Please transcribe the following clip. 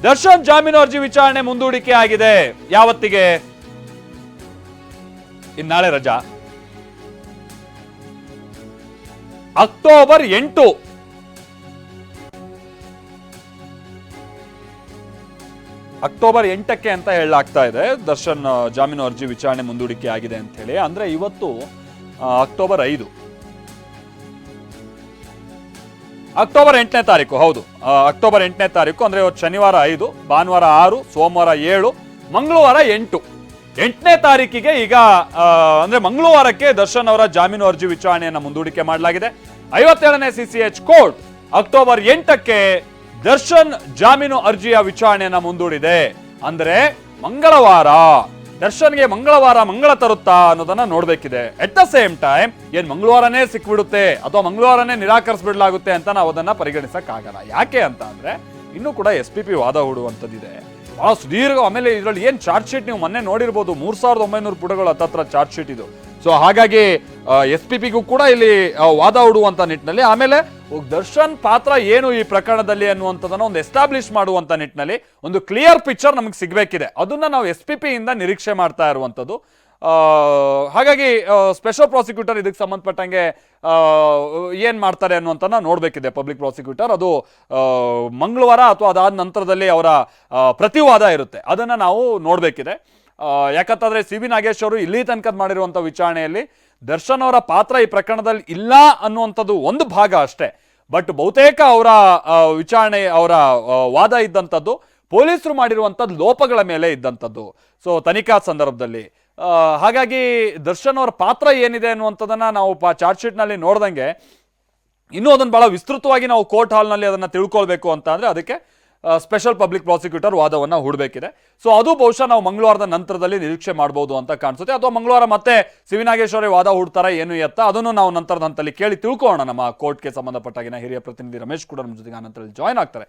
ದರ್ಶನ್ ಜಾಮೀನು ಅರ್ಜಿ ವಿಚಾರಣೆ ಮುಂದೂಡಿಕೆ ಆಗಿದೆ. ಯಾವತ್ತಿಗೆ? ಇನ್ನಾಳೆ ರಜಾ. ಅಕ್ಟೋಬರ್ 8. ಅಕ್ಟೋಬರ್ 8ಕ್ಕೆ ಅಂತ ಹೇಳಲಾಗ್ತಾ ಇದೆ ದರ್ಶನ್ ಜಾಮೀನು ಅರ್ಜಿ ವಿಚಾರಣೆ ಮುಂದೂಡಿಕೆ ಆಗಿದೆ ಅಂತ ಹೇಳಿ. ಅಂದ್ರೆ ಇವತ್ತು ಅಕ್ಟೋಬರ್ 5, ಅಕ್ಟೋಬರ್ 8ನೇ ತಾರೀಕು. ಹೌದು, ಅಕ್ಟೋಬರ್ 8ನೇ ತಾರೀಕು. ಅಂದ್ರೆ ಇವತ್ತು ಶನಿವಾರ 5, ಭಾನುವಾರ 6, ಸೋಮವಾರ 7, ಮಂಗಳವಾರ 8. 8ನೇ ತಾರೀಕಿಗೆ ಈಗ ಅಂದ್ರೆ ಮಂಗಳವಾರಕ್ಕೆ ದರ್ಶನ್ ಅವರ ಜಾಮೀನು ಅರ್ಜಿ ವಿಚಾರಣೆಯನ್ನ ಮುಂದೂಡಿಕೆ ಮಾಡಲಾಗಿದೆ. 57ನೇ CCH ಕೋರ್ಟ್ ಅಕ್ಟೋಬರ್ 8ಕ್ಕೆ ದರ್ಶನ್ ಜಾಮೀನು ಅರ್ಜಿಯ ವಿಚಾರಣೆಯನ್ನ ಮುಂದೂಡಿದೆ. ಅಂದ್ರೆ ಮಂಗಳವಾರ ದರ್ಶನ್ಗೆ ಮಂಗಳವಾರ ಮಂಗಳ ತರುತ್ತಾ ಅನ್ನೋದನ್ನ ನೋಡ್ಬೇಕಿದೆ. ಎಟ್ ದ ಸೇಮ್ ಟೈಮ್ ಏನ್ ಮಂಗಳವಾರನೇ ಸಿಕ್ಬಿಡುತ್ತೆ ಅಥವಾ ಮಂಗಳವಾರನೇ ನಿರಾಕರಿಸ್ಬಿಡ್ಲಾಗುತ್ತೆ ಅಂತ ನಾವು ಅದನ್ನ ಪರಿಗಣಿಸಕ್ಕಾಗಲ್ಲ. ಯಾಕೆ ಅಂತ ಅಂದ್ರೆ ಇನ್ನೂ ಕೂಡ SPP ವಾದ ಹೂಡುವಂಥದ್ದಿದೆ, ಬಹಳ ಸುದೀರ್ಘ. ಆಮೇಲೆ ಇದರಲ್ಲಿ ಏನ್ ಚಾರ್ಜ್ ಶೀಟ್ ನೀವು ಮೊನ್ನೆ ನೋಡಿರ್ಬೋದು, 3900 ಪುಟಗಳು ಹತ್ತತ್ರ ಚಾರ್ಜ್ ಶೀಟ್ ಇದು. ಸೊ ಹಾಗಾಗಿ SPPಗೂ ಕೂಡ ಇಲ್ಲಿ ವಾದ ಹೂಡುವಂತ ನಿಟ್ಟಿನಲ್ಲಿ, ಆಮೇಲೆ ದರ್ಶನ್ ಪಾತ್ರ ಏನು ಈ ಪ್ರಕರಣದಲ್ಲಿ ಅನ್ನುವಂಥದ್ದನ್ನ ಒಂದು ಎಸ್ಟಾಬ್ಲಿಷ್ ಮಾಡುವಂತ ನಿಟ್ಟಿನಲ್ಲಿ ಒಂದು ಕ್ಲಿಯರ್ ಪಿಕ್ಚರ್ ನಮಗೆ ಸಿಗ್ಬೇಕಿದೆ. ಅದನ್ನ ನಾವು SPP ಇಂದ ನಿರೀಕ್ಷೆ ಮಾಡ್ತಾ ಇರುವಂಥದ್ದು. ಹಾಗಾಗಿ ಸ್ಪೆಷಲ್ ಪ್ರಾಸಿಕ್ಯೂಟರ್ ಇದಕ್ಕೆ ಸಂಬಂಧಪಟ್ಟಂಗೆ ಏನ್ ಮಾಡ್ತಾರೆ ಅನ್ನುವಂಥನ್ನ ನೋಡ್ಬೇಕಿದೆ ಪಬ್ಲಿಕ್ ಪ್ರಾಸಿಕ್ಯೂಟರ್. ಅದು ಮಂಗಳವಾರ ಅಥವಾ ಅದಾದ ನಂತರದಲ್ಲಿ ಅವರ ಪ್ರತಿವಾದ ಇರುತ್ತೆ, ಅದನ್ನ ನಾವು ನೋಡ್ಬೇಕಿದೆ. ಯಾಕಂತಂದ್ರೆ CB ನಾಗೇಶ್ ಅವರು ಇಲ್ಲಿ ತನಕ ಮಾಡಿರುವಂಥ ವಿಚಾರಣೆಯಲ್ಲಿ ದರ್ಶನ್ ಅವರ ಪಾತ್ರ ಈ ಪ್ರಕರಣದಲ್ಲಿ ಇಲ್ಲ ಅನ್ನುವಂಥದ್ದು ಒಂದು ಭಾಗ ಅಷ್ಟೇ. ಬಟ್ ಬಹುತೇಕ ಅವರ ವಿಚಾರಣೆ, ಅವರ ವಾದ ಇದ್ದಂಥದ್ದು ಪೊಲೀಸರು ಮಾಡಿರುವಂಥದ್ದು ಲೋಪಗಳ ಮೇಲೆ ಇದ್ದಂಥದ್ದು. ಸೊ ತನಿಖಾ ಸಂದರ್ಭದಲ್ಲಿ ಹಾಗಾಗಿ ದರ್ಶನ್ ಅವರ ಪಾತ್ರ ಏನಿದೆ ಅನ್ನುವಂಥದ್ದನ್ನ ನಾವು ಚಾರ್ಜ್ ಶೀಟ್ನಲ್ಲಿ ನೋಡ್ದಂಗೆ ಇನ್ನೂ ಅದನ್ನು ಬಹಳ ವಿಸ್ತೃತವಾಗಿ ನಾವು ಕೋರ್ಟ್ ಹಾಲ್ನಲ್ಲಿ ಅದನ್ನು ತಿಳ್ಕೊಳ್ಬೇಕು ಅಂತ ಅಂದರೆ ಅದಕ್ಕೆ ಸ್ಪೆಷಲ್ ಪಬ್ಲಿಕ್ ಪ್ರಾಸಿಕ್ಯೂಟರ್ ವಾದವನ್ನು ಹೂಡಬೇಕಿದೆ. ಸೊ ಅದು ಬಹುಶಃ ನಾವು ಮಂಗಳವಾರದ ನಂತರದಲ್ಲಿ ನಿರೀಕ್ಷೆ ಮಾಡ್ಬೋದು ಅಂತ ಕಾಣಿಸುತ್ತೆ. ಅಥವಾ ಮಂಗಳವಾರ ಮತ್ತೆ CB ನಾಗೇಶ್ ಅವರೇ ವಾದ ಹೂಡ್ತಾರ ಏನು ಎತ್ತ ಅದನ್ನು ನಾವು ನಂತರದ ಹಂತದಲ್ಲಿ ಕೇಳಿ ತಿಳ್ಕೊಳ್ಳೋಣ. ನಮ್ಮ ಕೋರ್ಟ್ಗೆ ಸಂಬಂಧಪಟ್ಟಾಗಿನ ಹಿರಿಯ ಪ್ರತಿನಿಧಿ ರಮೇಶ್ ಕೂಡ ನಮ್ಮ ಜೊತೆಗೆ ಆ ನಂತರದಲ್ಲಿ ಜಾಯ್ನ್ ಆಗ್ತಾರೆ.